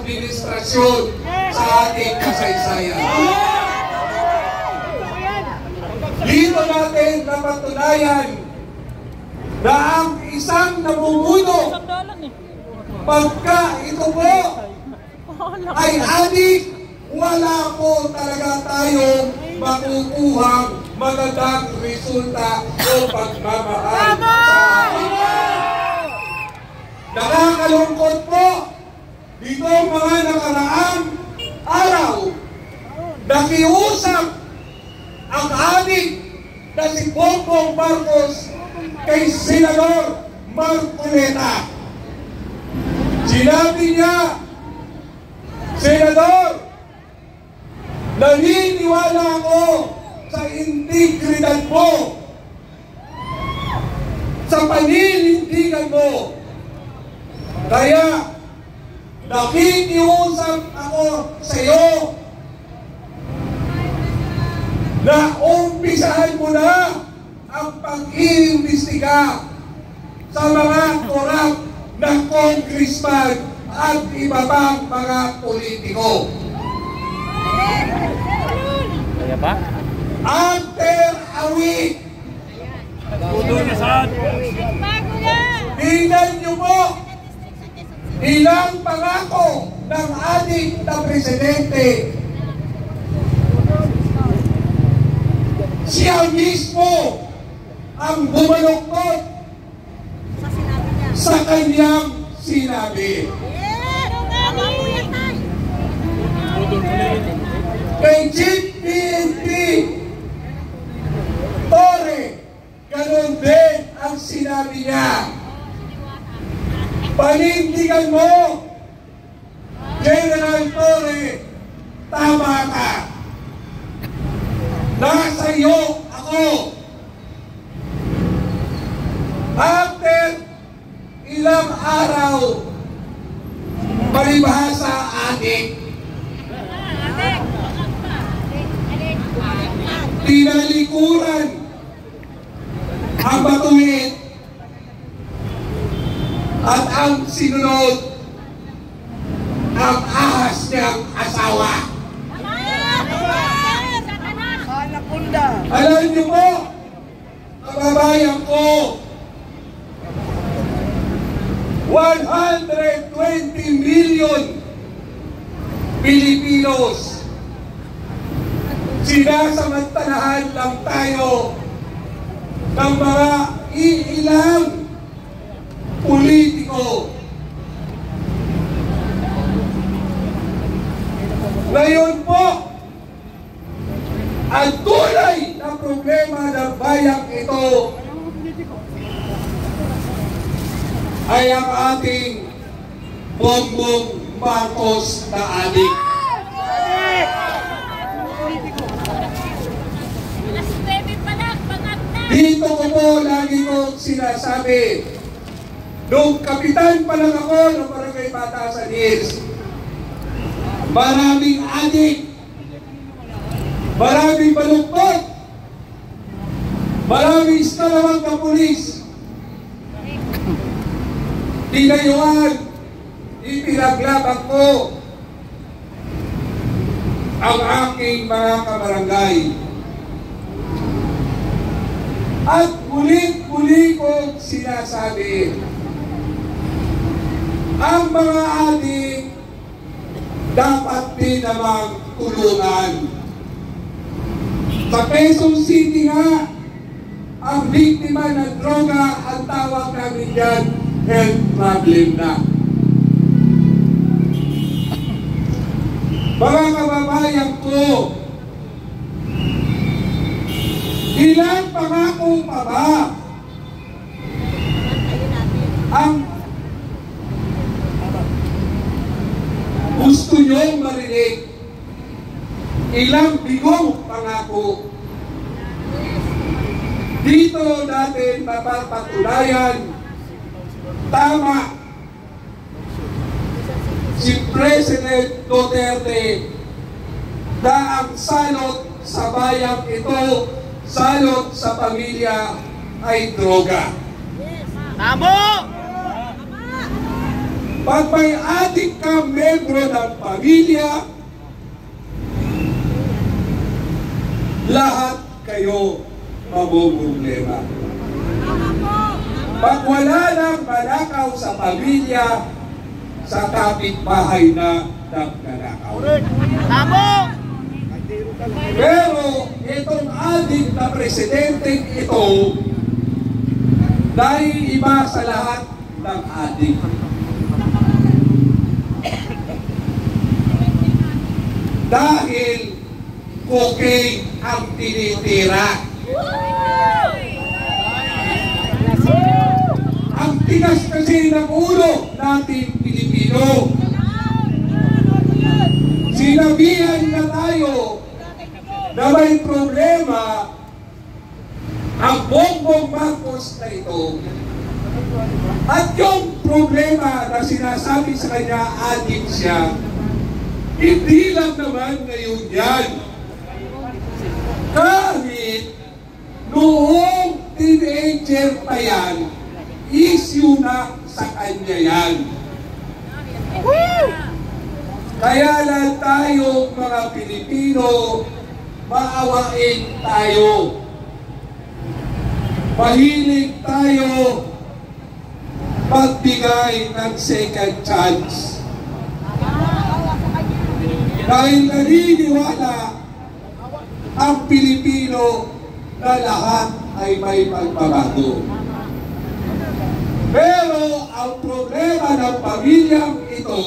administrasyon sa ating kasaysayan. Dito natin napatunayan na ang isang namumuno, pagka ito po ay adik, wala po talaga tayong makukuhang magandang resulta o pagmamahal sa ating. Nakakalungkot po dito mga nakaraang araw, nakiusap ang adik na si Bongbong Marcos kay Senador Marcoleta. Sinabi niya, Senador, naniniwala ako sa integridad mo, sa paninindigan mo. Kaya, nakikiusap ako sa iyo na umpisahan mo na ang pag-iimbestiga sa mga korap na congressman at iba pang mga politiko. Kaya ba? After a week, tingnan niyo po ilang pangako ng ating na presidente. Siya mismo ang bumaluktot sa kanyang sinabi. Kay Chief PNP Torre, ganun din ang sinabi niya. Panindigan mo, General Torre, tama ka. Nasa iyo ako. After ilang araw, palibhasa adik, tinalikuran ang batuin at ang sinunod ang ahas niyang asawa. Alam niyo po, kababayan ko, 120 million Pilipinos, sinasamantalahan lang tayo ng mga iilang politiko. Ngayon po, ang tunay na problema ng bayang ito ay ang ating Bongbong Marcos na adik. Dito ko po lagi ko sinasabi, nung kapitan pa lang ako ng Barangay Batasan Hills, maraming adik, maraming baluktot, maraming iskalawang na pulis. Tinayuan, ipinaglaban ko ang aking mga kabarangay. At muli-muli ko sinasabi, ang mga adik dapat din namang tulungan. Sa Quezon City nga, ang biktima ng droga, ang tawag namin dyan, health problem na. Mga kababayan ko, ilang pangako pa ba ang gusto nyo marinig? Ilang bigong pangako? Dito natin mapapatunayan tama si President Duterte na ang salot sa bayang ito, salot sa pamilya ay droga. Tamo! Pag may adik kang membro ng pamilya, lahat kayo mamumroblema. Pag wala nang manakaw sa pamilya, sa kapitbahay na nagnanakaw. Pero itong adik na presidenteng ito, naiiba sa lahat ng adik. Dahil cocaine ang tinitira. Ang tigas kasi ng ulo nating Pilipino. Sinabihan na tayo na may problema ang Bongbong Marcos na ito. At yung problema na sinasabi sa kanya, adik siya, hindi lang naman ngayon yan. Kahit noong teenager pa yan, issue na sa kanya yan. Kaya lang tayo mga Pilipino, maawain tayo. Mahilig tayo magbigay ng second chance. Dahil naniniwala ang Pilipino na lahat ay may pagbabago. Pero ang problema ng pamilyang ito,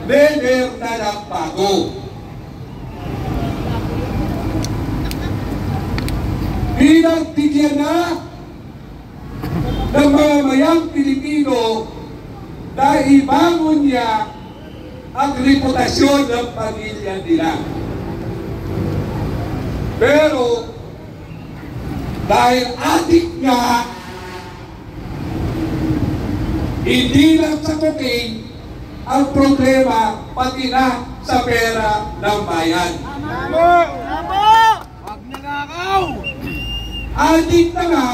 never na nagbago. Pinagbigyan na ng mamamayang Pilipino na ibangon niya ang reputasyon ng pamilya nila. Pero dahil adik nga, hindi lang sa cocaine ang problema, pati na sa pera ng bayan. Wag nangakaw! Adik na nga,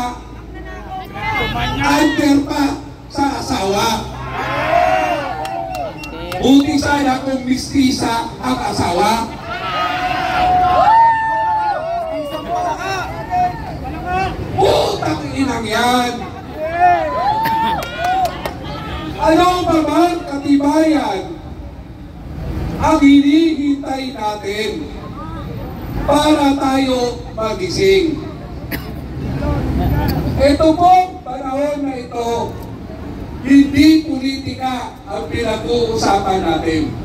under pa sa asawa. Buti sana kung mistisa ang asawa. Putang inang yan! Ano ba man katibayan ang hinihintay natin para tayo magising? Ito pong panahon na ito, hindi politika ang pinag-uusapan natin.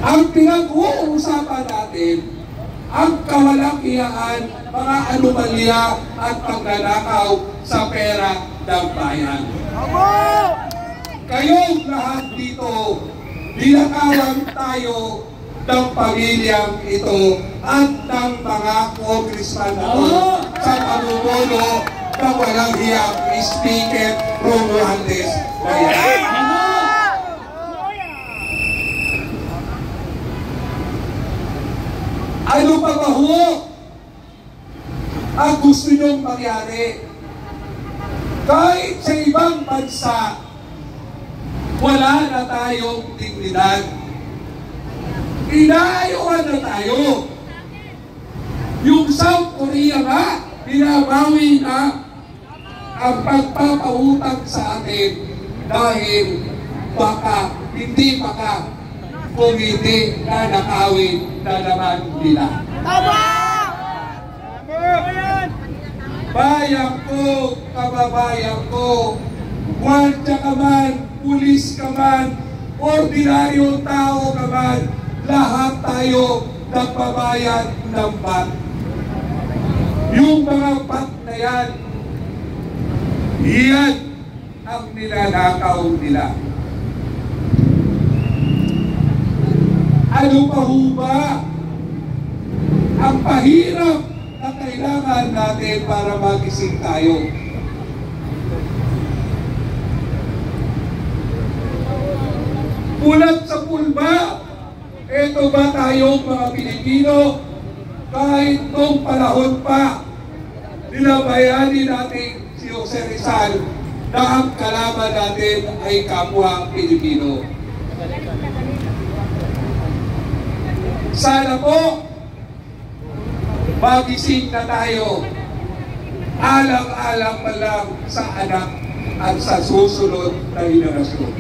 Ang pinag-uusapan natin, ang kawalang-iyaan, mga anomalya at pagnanakaw sa pera ng bayan. Kayong lahat dito, dinakawan tayo ng pamilyang ito at ng mga congressman na ito sa pamumuno ng walang hiyang Speaker Romualdez na yan. Ano pa ba ho ang gusto nyong mangyari? Kahit sa ibang bansa, wala na tayong dignidad. Inaayuhan na tayo. Yung South Korea nga, binabawi na ang pagpapautang sa atin dahil baka, hindi baka, kung hindi na nakawin na naman nila. Bayan ko, kababayan ko, gwardya ka man, pulis ka man, ordinaryong tao ka man, lahat tayo nagbabayad ng VAT. Yung mga VAT na yan, yan ang nilalakaw nila. Ano pa ho ba ang pahirap na kailangan natin para magising tayo? Pulat sa pulba, eto ba tayong mga Pilipino, kahit noong panahon pa, nilabayani natin si Jose Rizal, na ang kalaban natin ay kapwa Pilipino. Sana po magising na tayo, alang-alang pa lang sa anak at sa susunod na henerasyon.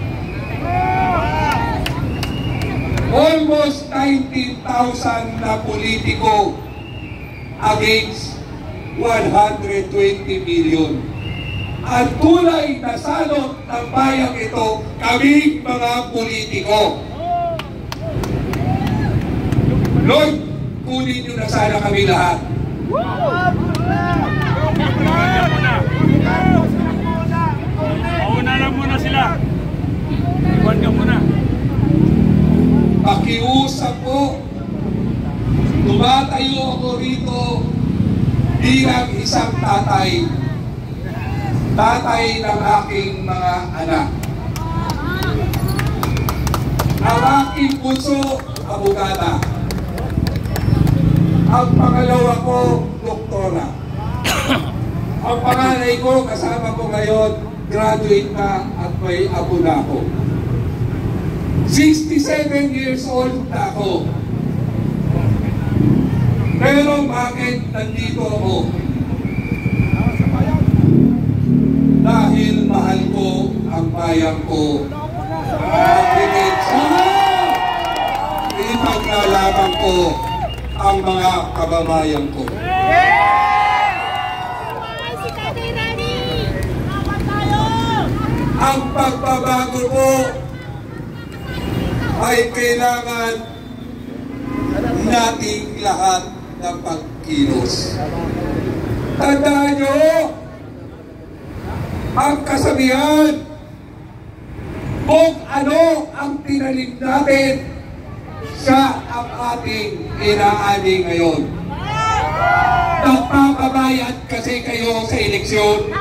Almost 19,000 na politiko against 120 million. Ang tunay na salot ng bayang ito, kaming mga politiko. Lord, kunin nyo na sana kami lahat. Mauna lang muna sila. Iwan ka muna. Pakiusap po. Tumatayo ako rito bilang isang tatay. Tatay ng aking mga anak. Ang aking puso, abogada. Ang pangalawa ko, doktora. Ang panganay ko, kasama ko ngayon, graduate na at may apo na ako. 67 years old na ako. Pero bakit nandito ako? Dahil mahal ko ang bayan ko. At ipaglalaban ko ang mga kababayan ko. Ang pagbabago po ay kailangan nating lahat ng pagkilos. Tandaan nyo, ang kasabihan, kung ano ang tinanim natin, siya ang ating inaani ngayon. Nagpapabayad kasi kayo sa eleksyon.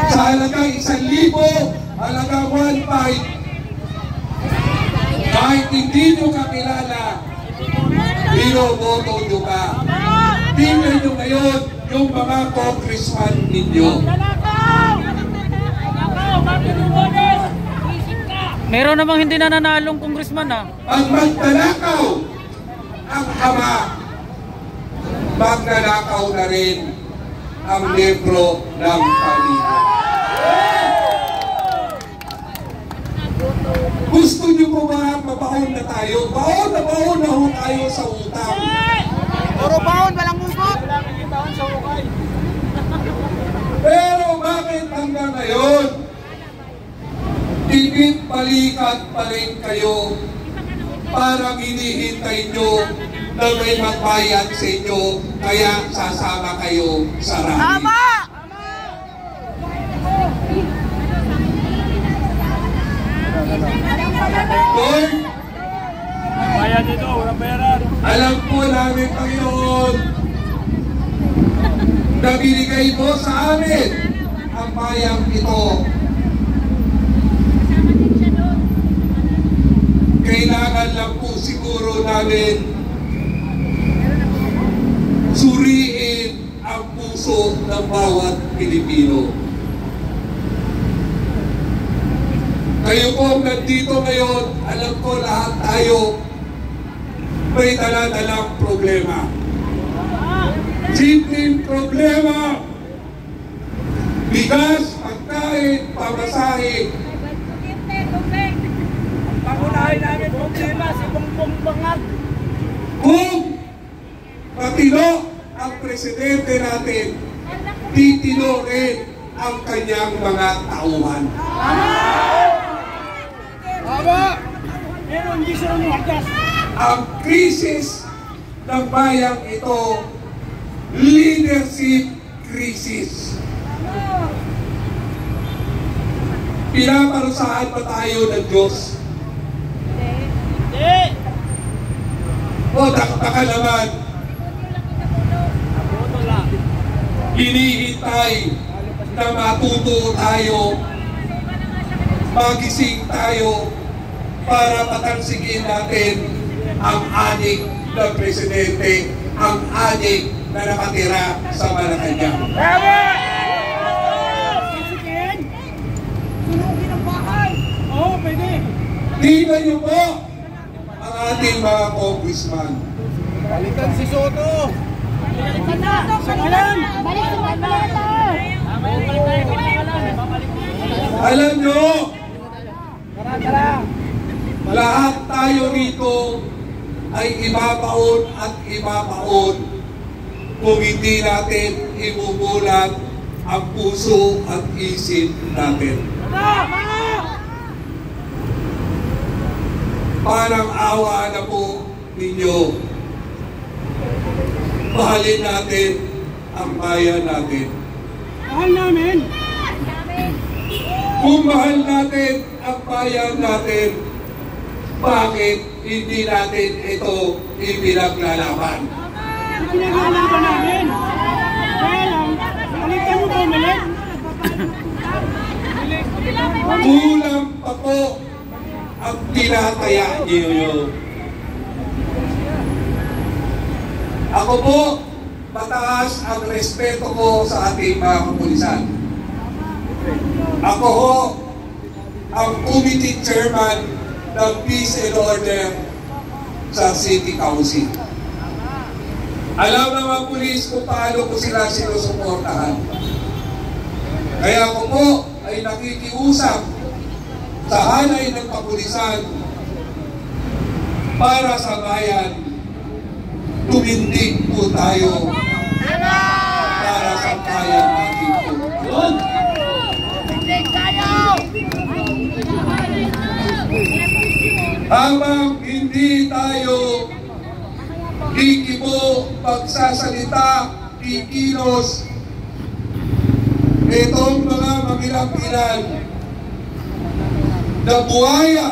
Sa halagang 1,000, halagang 1,500, kahit hindi nyo kakilala, binoboto nyo ka. Tingnan nyo ngayon yung mga congressman ninyo. Meron namang hindi nananalong congressman ha. Pag magtanakaw ang ama, magnanakaw na rin ang membro ng pamilya. Gusto nyo po ba mabahon na tayo? Bahon na ho tayo sa utang. Puro baon, walang mugot. Pero bakit hanggang ngayon, tibit balikat pa rin kayo para hinihintay nyo na may magbayad sa inyo, kaya sasama kayo sa rally. Tama! Lord, Bayan dito, walang bayaran. alam po namin, Panginoon, na binigay mo sa amin ang bayang ito. Kailangan lang po siguro namin suriin ang puso ng bawat Pilipino. Kayo po nandito ngayon, alam ko lahat tayo may dala-dalang problema. Simpleng problema, bigas, pagkain, pamasahe. Pangunahin namin problema si Bongbong Bangat. Kung matino ang presidente natin, titino rin ang kanyang mga tauhan. Tama! Pero hindi sila lumagas. Ang krisis ng bayang ito, leadership crisis. Pinaparusahan pa tayo ng Diyos. Hindi! O baka naman, hinihintay na matuto tayo, magising tayo para patansigin natin ang adik ng Presidente ang adik na nakatira sa Malacanang. Sunugin ang bahay! Oo, pwede! Tingnan niyo po ang ating mga congressman. Balikan si Soto! Balikan na! Sakalan! Balikan na! Alam nyo, Tara! lahat tayo rito ay ibabaon at ibabaon kung hindi natin ibubulat ang puso at isip natin. Parang awa na po ninyo. Mahalin natin ang bayan natin. Mahal namin! Kung mahal natin ang bayan natin, bakit hindi natin ito ipinaglalaban? Pinaglalaban namin! Kaya lang, balikan mo ba umalit? Kulang pa po ang tinataya niyo. Ako po, mataas ang respeto ko sa ating mga kapulisan. Ako ho, ang committee chairman ng Peace and Order sa City Council. Alam ng mga pulis kung paano ko sila sinusuportahan. Kaya ako po ay nakikiusap sa hanay ng kapulisan para sa bayan. Tumindig po tayo para sa bayan natin po. Yun. Habang hindi tayo kikibo, pagsasalita, kikilos, itong mga mabilang-bilang na buhaya,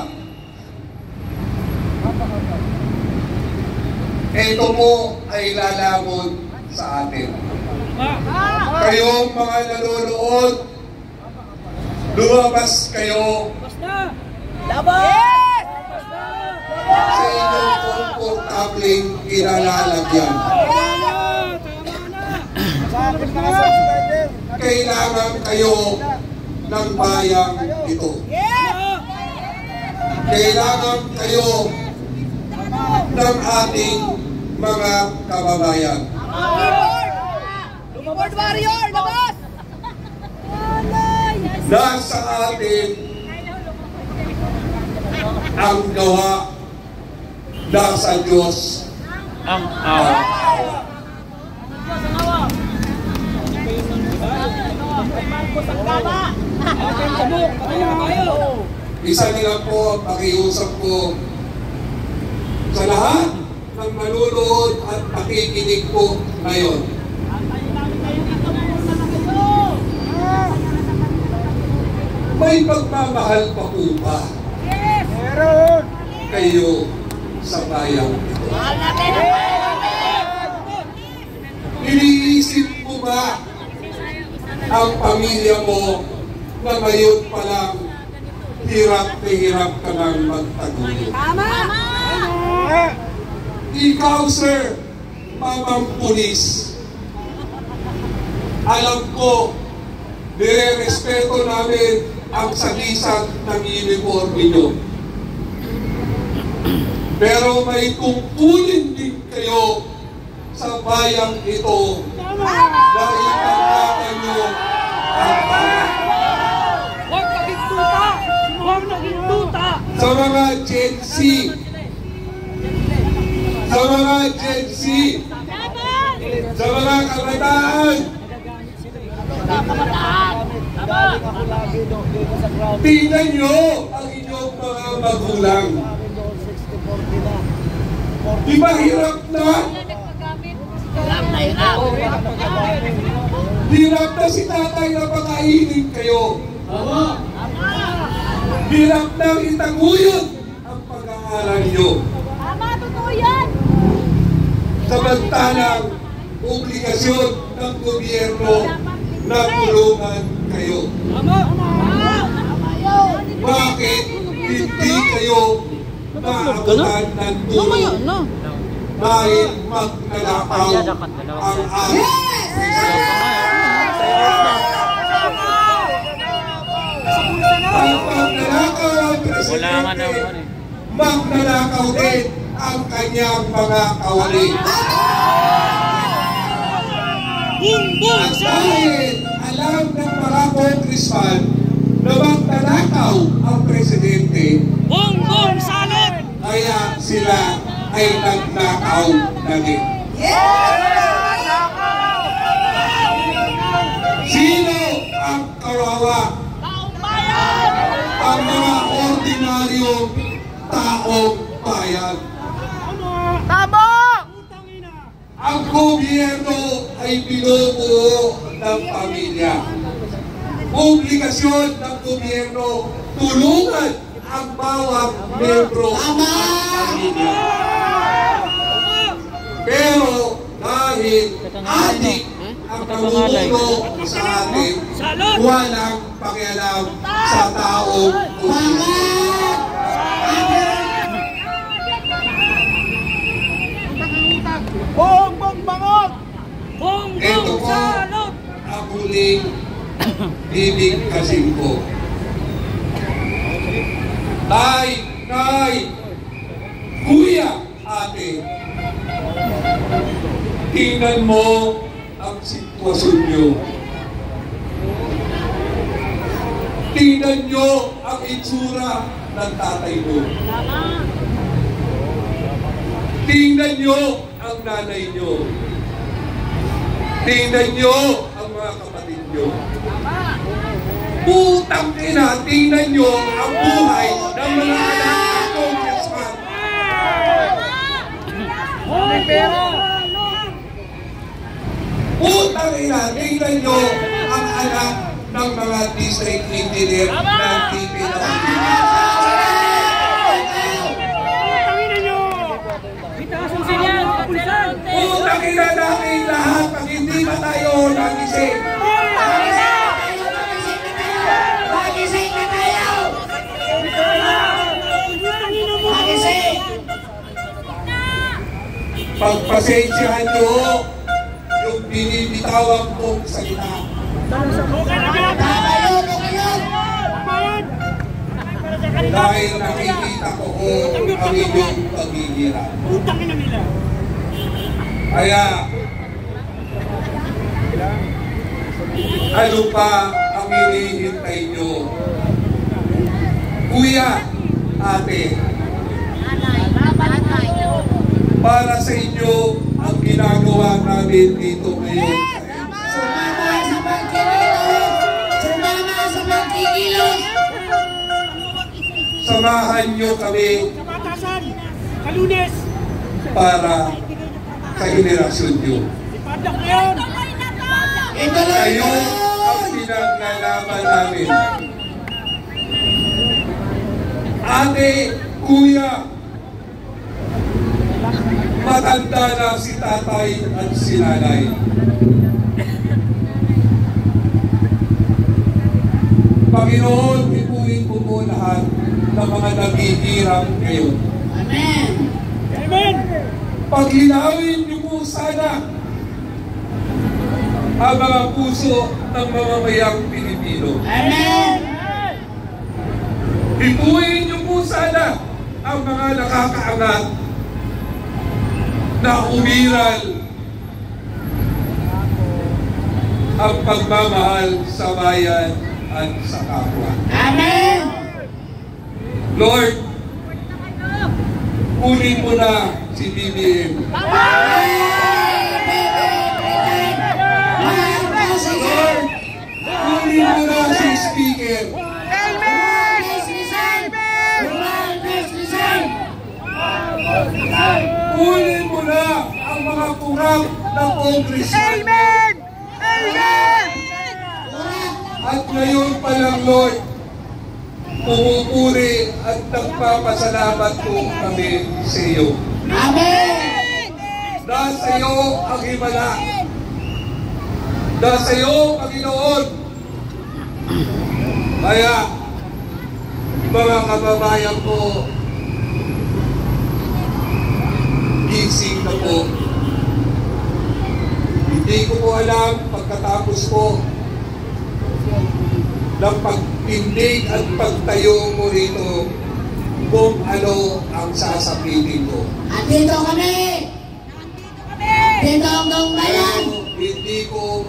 ito po ay lalamon sa atin. Kayong mga nanonood, lumabas kayo sa inyong komportabling kinalalagyan. Kailangan kayo ng bayang ito. Kailangan kayo ng ating mga kababayan. Keyboard warrior, labas! Nasa atin ang gawa, nasa Diyos Ang awa. Isa nila po ang pakiusap ko sa lahat ng manunood at nakikinig po ngayon. May pagmamahal pa po ba kayo sa bayan ito? Iniisip mo ba ang pamilya mo na ngayon pa lang hirap na hirap ka lang magtaguyod? Ikaw, sir, mamang pulis, alam ko, nire-respeto namin ang sagisag ng uniform ninyo. Pero may tungkulin din kayo sa bayang ito na ipaglaban nyo ang bayan. Huwag naging-tuta! Huwag naging-tuta! Sa mga Gen Z, sa mga Gen Z, sa mga kabataan, tingnan nyo ang inyong mga magulang. Di ba hirap na? Hirap na si tatay na pakainin kayo. Hirap na itaguyod ang pag-aaral nyo. Tama, totoo yan! Samantalang obligasyon ng gobyerno na tulungan kayo. Bakit hindi kayo maabutan ng tulong dahil magnanakaw ang aming ang magnanakaw ang presidente, magnanakaw din ang kanyang mga kawali. At dahil alam ng mga congressman na magnanakaw ang presidente, kaya sila ay nagnakaw na din. Sino ang kawawa? Ang mga ordinaryong taong bayan. Tama! Ang gobyerno ay binubuo ng pamilya. Obligasyon ng gobyerno, tulungan ang bawat membro ng pamilya. Pero dahil adik ang namumuno sa atin, walang pakialam sa taong gobyerno. Bongbong bangot! Ito po ang huling bibig kasing ko. Tay, kuya, ate, tingnan mo ang sitwasyon nyo. Tingnan nyo ang itsura ng tatay mo. Tingnan nyo ang nanay nyo. Tingnan nyo ang mga kapatid nyo. Putang ina, tingnan nyo ang buhay ng mga anak ng congressman. Putang ina, tingnan nyo ang anak ng mga district engineer ng TV na Putang ina namin lahat pag hindi pa tayo nagising. Magising na tayo! Magising! Pagpasensyahan nyo yung binibitawang kong salita. Dahil nakikita ko ang inyong paghihirap. Kaya, ano pa ang hinihintay nyo? Kuya, ate, para sa inyo ang ginagawa namin dito ngayon. Sumama sa pagkikilos! Sumama sa pagkikilos! Samahan nyo kami Kalunes! para sa henerasyon nyo. Ito lang Kayo yun! ang pinaglalaban namin. Ate, kuya, matanda na si tatay at si nanay. Panginoon, ipuin po po lahat ng mga naghihirap ngayon. Amen! Amen! Paglinawin niyo po sana ang mga puso ng mamamayang Pilipino. Amen! Ipuin niyo po sana ang mga nakakaangat na umiral ang pagmamahal sa bayan at sa kapwa. Amen! Lord, kunin mo na si BBM. Lord, kunin mo na si Speaker. Kunin mo na ang mga kurang na congressman. Amen! Amen! At ngayon pa lang, Lord, pumupuri at nagpapasalamat po kami sa iyo. Amen! Dahil sa iyo ang himala. Dahil sa iyo, Panginoon. Kaya, mga kababayan ko, gising na alam pagkatapos po ng pagpindig at pagtayo mo rito kung ano ang sasabihin ko. Andito kami! Dito ang gawang bayan! Hindi ko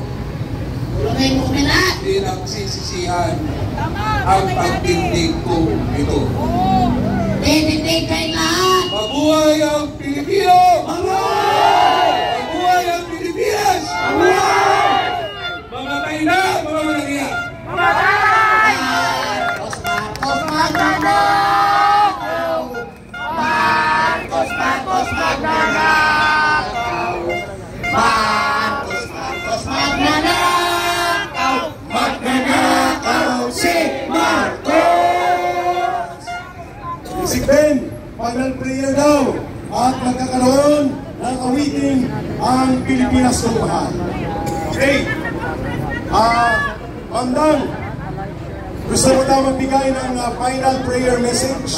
Tulungin mo kami lahat! pinagsisisihan ang pagpindig ko ito. Tinitig kayo lahat! Mabuhay ang Pilipino! Mabuhay! Mabuhay ang Pilipinas! Mabuhay! Mamatay na mga manangya! Marcos, Marcos, magnanakaw! Marcos, Marcos, magnanakaw! Marcos, Marcos, magnanakaw! Magnanakaw si Marcos! Isip din, final prayer daw at magkakaroon ng awiting ang Pilipinas ng mahal. Okay. Mandang, gusto mo daw magbigay ng final prayer message?